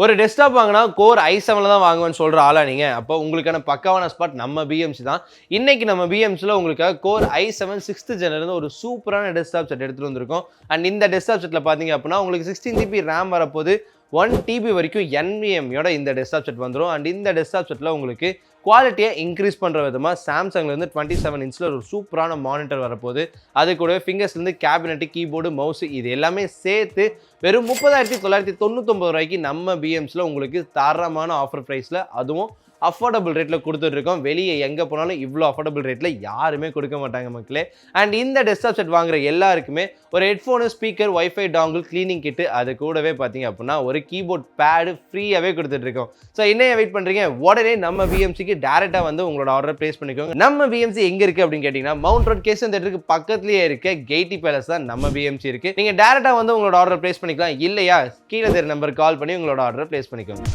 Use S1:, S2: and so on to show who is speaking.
S1: ஒரு டெஸ்க்டாப் வாங்கினா கோர் i7ல தான் வாங்குவேன்னு சொல்ற ஆளா நீங்க? அப்போ உங்களுக்கான பக்காவான ஸ்பாட் நம்ம பிஎம்சி தான். இன்னைக்கு நம்ம பிஎம்சில உங்களுக்காக கோர் i7 6th ஜென்ல இருந்து ஒரு சூப்பரான டெஸ்க்டாப் செட் எடுத்துட்டு வந்திருக்கோம். அண்ட் இந்த டெஸ்க்டாப் செட்ல பாத்தீங்க அப்படின்னா உங்களுக்கு 16 GB RAM வரப்போது 1 TB வரைக்கும் NVMe யோட இந்த டெஸ்க்டாப் செட் வந்துரும். அண்ட் இந்த டெஸ்க்டாப் செட்ல உங்களுக்கு குவாலிட்டியை இன்க்ரீஸ் பண்ற விதமா சாம்சங்ல இருந்து 27 இன்ச்ல ஒரு சூப்பரான மானிட்டர் வரப்போகுது. அது கூட ஃபிங்கர்ஸ்ல இருந்து கேபினெட், கீபோர்டு, மவுஸ் இது எல்லாமே சேர்த்து வெறும் 30,999 ரூபாய்க்கு நம்ம பிஎம்ஸ்ல உங்களுக்கு தரமான ஆஃபர் பிரைஸ்ல அதுவும் அஃபோர்டபுள் ரேட்ல கொடுத்துட்டு இருக்கோம். வெளியே எங்க போனாலும் இவ்வளோ அஃபோர்டபுள் ரேட்ல யாருமே கொடுக்க மாட்டாங்க மக்களே. அண்ட் இந்த டெஸ்க்டாப் செட் வாங்குற எல்லாருக்குமே ஒரு headphone, speaker, wifi dongle, cleaning kit அது கூடவே பார்த்தீங்க அப்படின்னா ஒரு கீபோர்ட் பேடு ஃப்ரீயாகவே கொடுத்துட்டு இருக்கோம். ஸோ என்ன வெயிட் பண்ணுறீங்க? உடனே நம்ம பிஎம்சிக்கு டேரெக்டாக வந்து உங்களோட ஆர்டர் பிளேஸ் பண்ணிக்கோங்க. நம்ம பிஎம்சி எங்கே இருக்குது அப்படின்னு கேட்டிங்கன்னா மவுண்ட் ரோட் கேசன் தேட்டருக்கு பக்கத்துலேயே இருக்க கெய்டி பேலஸ் தான் நம்ம பிஎம்சி இருக்குது. நீங்கள் டேரெக்டாக வந்து உங்களோட ஆர்டர் பிளேஸ் பண்ணிக்கலாம். இல்லையா கீழே தெரிய நம்பர் கால் பண்ணி உங்களோட ஆர்டர் பிளேஸ் பண்ணிக்கோங்க.